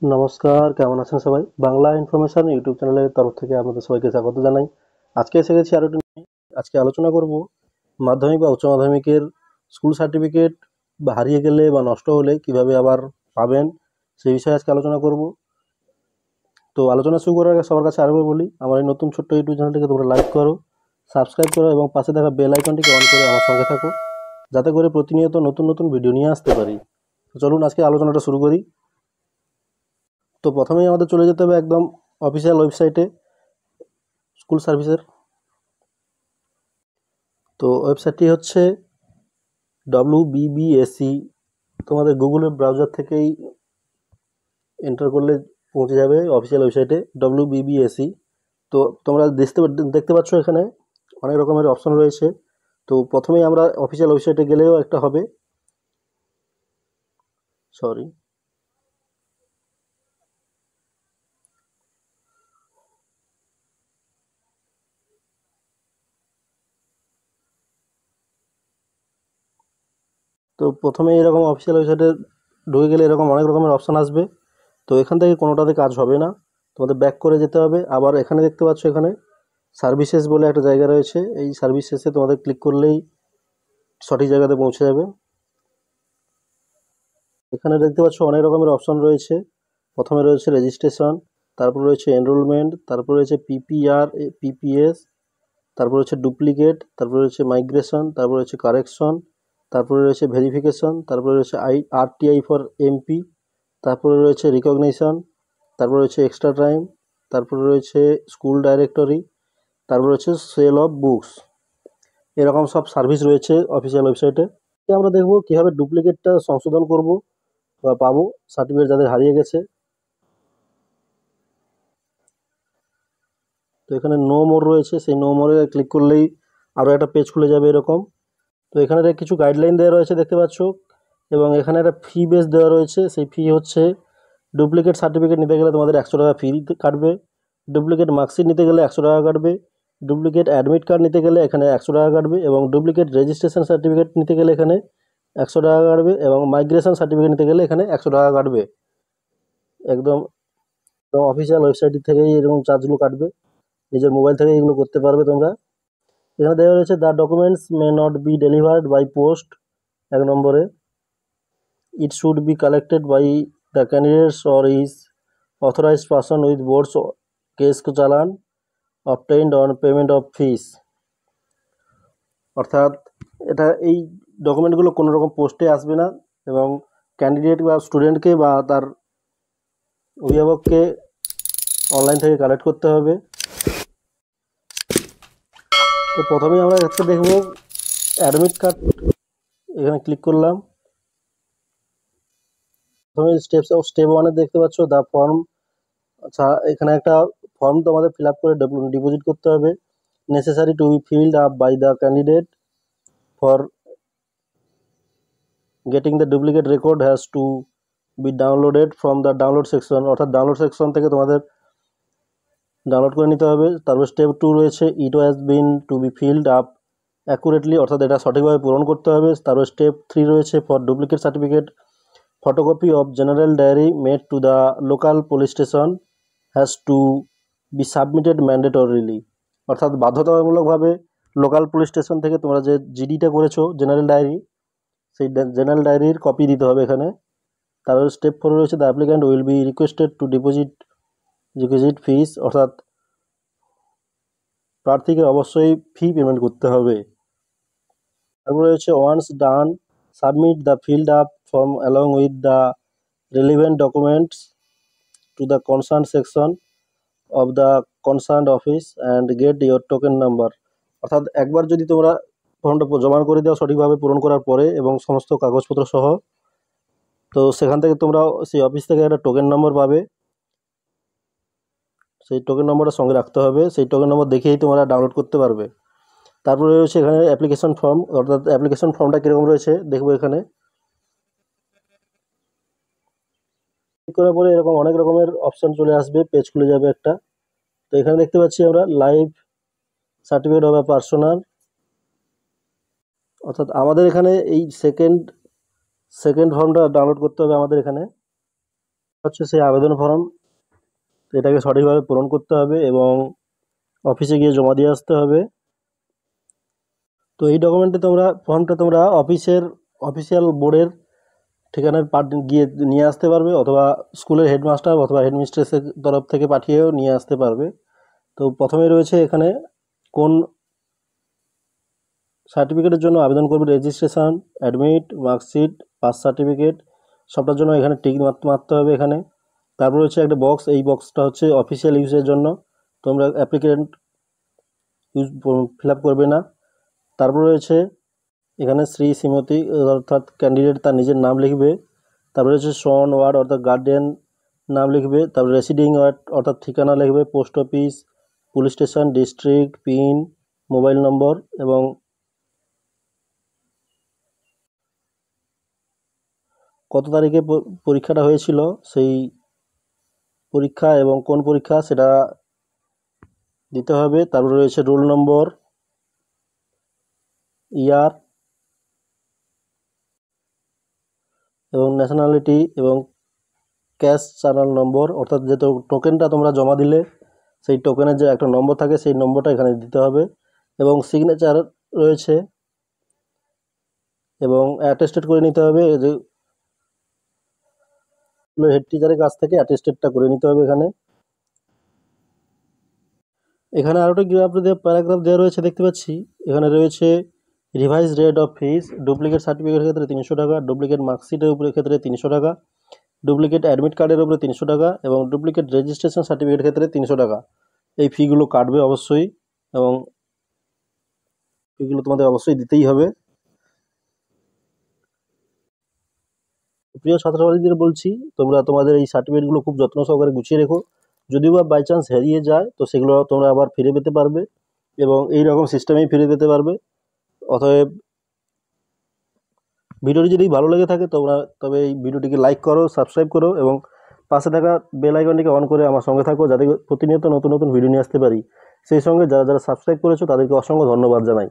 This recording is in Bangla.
নমস্কার, কেমন আছেন সবাই? বাংলা ইনফরমেশন ইউটিউব চ্যানেলের তরফ থেকে আপনাদের সবাইকে স্বাগত জানাই। আজকে এসে গেছি আরো একটু নিয়ে। আজকে আলোচনা করব মাধ্যমিক বা উচ্চ মাধ্যমিকের স্কুল সার্টিফিকেট বা হারিয়ে গেলে বা নষ্ট হলে কিভাবে আবার পাবেন, সেই বিষয়ে আজকে আলোচনা করব। তো আলোচনা শুরু করার আগে সবার কাছে আরেকবার বলি, আমার এই নতুন ছোট্ট ইউটিউব চ্যানেলটিকে তোমরা লাইক করো, সাবস্ক্রাইব করো এবং পাশে থাকা বেল আইকনটিকে অন করে আমার সঙ্গে থাকো, যাতে করে প্রতিনিয়ত নতুন নতুন ভিডিও নিয়ে আসতে পারি। তো চলুন আজকে আলোচনাটা শুরু করি। তো প্রথমেই আমাদের চলে যেতে হবে একদম অফিসিয়াল ওয়েবসাইটে স্কুল সার্ভিসের। তো ওয়েবসাইটটি হচ্ছে WBBSE। তোমাদের গুগলের ব্রাউজার থেকেই এন্টার করলে পৌঁছে যাবে অফিসিয়াল ওয়েবসাইটে WBBSE। তো তোমরা দেখতে পাচ্ছ এখানে অনেক রকমের অপশন রয়েছে। তো প্রথমেই আমরা অফিসিয়াল ওয়েবসাইটে গেলেও একটা হবে, সরি। তো প্রথমে এরকম অফিসিয়াল ওয়েবসাইটে ঢুকে গেলে এরকম অনেক রকমের অপশন আসবে। তো এখান থেকে কোনোটাতে কাজ হবে না, তোমাদের ব্যাক করে যেতে হবে। আবার এখানে দেখতে পাচ্ছ এখানে সার্ভিসেস বলে একটা জায়গা রয়েছে, এই সার্ভিসেসে তোমাদের ক্লিক করলেই সঠিক জায়গাতে পৌঁছে যাবে। এখানে দেখতে পাচ্ছ অনেক রকমের অপশন রয়েছে। প্রথমে রয়েছে রেজিস্ট্রেশন, তারপর রয়েছে এনরোলমেন্ট, তারপর রয়েছে PPR PPS, তারপর রয়েছে ডুপ্লিকেট, তারপর রয়েছে মাইগ্রেশন, তারপর রয়েছে কারেকশন, তারপরে রয়েছে ভেরিফিকেশন, তারপরে রয়েছে RTI ফর MP, তারপরে রয়েছে রিকগনিশন, তারপর রয়েছে এক্সট্রা টাইম, তারপরে রয়েছে স্কুল ডাইরেক্টরি, তারপর রয়েছে সেল অফ বুকস। এরকম সব সার্ভিস রয়েছে অফিসিয়াল ওয়েবসাইটে। আমরা দেখব কিভাবে ডুপ্লিকেটটা সংশোধন করব বা পাবো সার্টিফিকেট যাদের হারিয়ে গেছে। তো এখানে নো মোর রয়েছে, সেই নো মোরে ক্লিক করলেই আরও একটা পেজ খুলে যাবে এরকম। তো এখানে কিছু গাইডলাইন দেওয়া রয়েছে দেখতে পাচ্ছ, এবং এখানে একটা ফি বেস দেওয়া রয়েছে। সেই ফি হচ্ছে ডুপ্লিকেট সার্টিফিকেট নিতে গেলে তোমাদের 100 টাকা ফি কাটবে, ডুপ্লিকেট মার্কশিট নিতে গেলে 100 টাকা কাটবে, ডুপ্লিকেট অ্যাডমিট কার্ড নিতে গেলে এখানে 100 টাকা কাটবে, এবং ডুপ্লিকেট রেজিস্ট্রেশন সার্টিফিকেট নিতে গেলে এখানে 100 টাকা কাটবে, এবং মাইগ্রেশন সার্টিফিকেট নিতে গেলে এখানে 100 টাকা কাটবে। একদম অফিসিয়াল ওয়েবসাইট থেকেই এরকম চার্জগুলো কাটবে, নিজের মোবাইল থেকে এগুলো করতে পারবে তোমরা। এখানে দেওয়া রয়েছে the documents may not be delivered by post. 1 নম্বরে it should be collected by the candidates or his authorized person with board's case চালান obtained on payment of fees। অর্থাৎ এই ডকুমেন্টগুলো কোনো রকম পোস্টে আসবে না, এবং ক্যান্ডিডেট বা স্টুডেন্টকে বা তার অভিভাবককে অনলাইন থেকে কালেক্ট করতে হবে। তো প্রথমেই আমরা একটা দেখব অ্যাডমিট কার্ড। এখানে ক্লিক করলাম। প্রথমে স্টেপ 1-এ দেখতে পাচ্ছ দ্য ফর্ম। আচ্ছা, এখানে একটা ফর্ম তোমাদের ফিল আপ করে ডিপোজিট করতে হবে। Necessary to be filled up by the candidate for getting the duplicate record has to be downloaded from the download section. অর্থাৎ ডাউনলোড সেকশন থেকে তোমাদের ডাউনলোড করে নিতে হবে। তারপর স্টেপ 2 রয়েছে it has been to be filled up accurately, অর্থাৎ এটা সঠিকভাবে পূরণ করতে হবে। তারপর স্টেপ 3 রয়েছে for duplicate certificate photocopy of general diary made to the local police station has to be submitted mandatorily। অর্থাৎ বাধ্যতামূলকভাবে লোকাল পুলিশ স্টেশন থেকে তোমরা যে জিডিটা করেছো জেনারেল ডায়েরি, সেই জেনারেল ডায়েরির কপি দিতে হবে এখানে। তারপর স্টেপ 4 রয়েছে the applicant will be requested to deposit fees. অর্থাৎ প্রার্থীকে অবশ্যই ফি পেমেন্ট করতে হবে। তারপরে রয়েছে once done submit the filled up form along with the relevant documents to the concerned section of the concerned office and get your token number। অর্থাৎ একবার যদি তোমরা ফর্মটা জমা করে দাও সঠিকভাবে পূরণ করার পরে এবং সমস্ত কাগজপত্র সহ, তো সেখান থেকে তোমরা সেই অফিস থেকে একটা টোকেন নম্বর পাবে। সেই টোকেন নম্বরটা সঙ্গে রাখতে হবে, সেই টোকেন নম্বর দেখেই তোমরা ডাউনলোড করতে পারবে। তারপরে রয়েছে এখানে অ্যাপ্লিকেশন ফর্ম। অর্থাৎ অ্যাপ্লিকেশন ফর্মটা কীরকম রয়েছে দেখবো এখানে। ক্লিক করার পরে এরকম অনেক রকমের অপশান চলে আসবে, পেজ খুলে যাবে একটা। তো এখানে দেখতে পাচ্ছি আমরা লাইভ সার্টিফিকেট অফ পার্সোনাল। অর্থাৎ আমাদের এখানে এই সেকেন্ড ফর্মটা ডাউনলোড করতে হবে আমাদের এখানে। হচ্ছে সেই আবেদন ফর্ম। এটাকে সঠিকভাবে পূরণ করতে হবে এবং অফিসে গিয়ে জমা দিয়ে আসতে হবে। তো এই ফর্মটা তোমরা অফিসিয়াল বোর্ডের ঠিকানায় গিয়ে নিয়ে আসতে পারবে, অথবা স্কুলের হেডমাস্টার অথবা হেডমিস্ট্রেসের তরফ থেকে পাঠিয়েও নিয়ে আসতে পারবে। তো প্রথমেই রয়েছে এখানে কোন সার্টিফিকেটের জন্য আবেদন করবে, registration, admit, marksheet, pass certificate, সবটার জন্য এখানে টিক মারতে হবে এখানে। তারপর রয়েছে একটা বক্স, এই বক্সটা হচ্ছে অফিসিয়াল ইউজের জন্য, তোমরা অ্যাপ্লিকেন্ট ইউজ ফিল আপ করবে না। তারপর রয়েছে এখানে শ্রী শ্রীমতী অর্থাৎ ক্যান্ডিডেট তার নিজের নাম লিখবে। তারপরে হচ্ছে সন ওয়ার্ড অর্থাৎ গার্ডিয়ান নাম লিখবে। তারপরে রেসিডিং ওয়ার্ড অর্থাৎ ঠিকানা লিখবে, post office, police station, district, pin, mobile নম্বর এবং কত তারিখে পরীক্ষাটা হয়েছিল সেই পরীক্ষা এবং কোন পরীক্ষা সেটা দিতে হবে। তারপরে রয়েছে রোল নম্বর, ইয়ার এবং ন্যাশনালিটি এবং ক্যাশ চ্যানেল নম্বর, অর্থাৎ যে টোকেনটা তোমরা জমা দিলে সেই টোকেনের যে একটা নম্বর থাকে সেই নম্বরটা এখানে দিতে হবে। এবং সিগনেচার রয়েছে এবং অ্যাটেস্টেড করে নিতে হবে, যে হেড টিচারের কাছ থেকে অ্যাটেস্টেডটা করে নিতে হবে এখানে। এখানে আরও একটা প্যারাগ্রাফ দেওয়া রয়েছে দেখতে পাচ্ছি। এখানে রয়েছে revise rate of fees, duplicate সার্টিফিকেটের ক্ষেত্রে 300 টাকা, ডুপ্লিকেট মার্কশিটের উপরে ক্ষেত্রে 300 টাকা, ডুপ্লিকেট অ্যাডমিট কার্ডের উপরে 300 টাকা এবং ডুপ্লিকেট রেজিস্ট্রেশন সার্টিফিকেটের ক্ষেত্রে 300 টাকা। এই ফিগুলো কাটবে অবশ্যই এবং ফিগুলো তোমাদের অবশ্যই দিতেই হবে। প্রিয় ছাত্রছাত্রীদের বলছি, তোমরা তোমাদের এই সার্টিফিকেটগুলো খুব যত্ন সহকারে গুছিয়ে রেখো। যদিও বা বাই চান্স হারিয়ে যায় তো সেগুলো তোমরা আবার ফিরে পেতে পারবে এবং এই রকম সিস্টেমেই ফিরে পেতে পারবে। অতএব ভিডিওটি যদি ভালো লেগে থাকে তবে এই ভিডিওটিকে লাইক করো, সাবস্ক্রাইব করো এবং পাশে থাকা বেল আইকনটিকে অন করে আমার সঙ্গে থাকো, যাতে প্রতিনিয়ত নতুন নতুন ভিডিও নিয়ে আসতে পারি। সেই সঙ্গে যারা যারা সাবস্ক্রাইব করেছো তাদেরকে অসংখ্য ধন্যবাদ জানাই।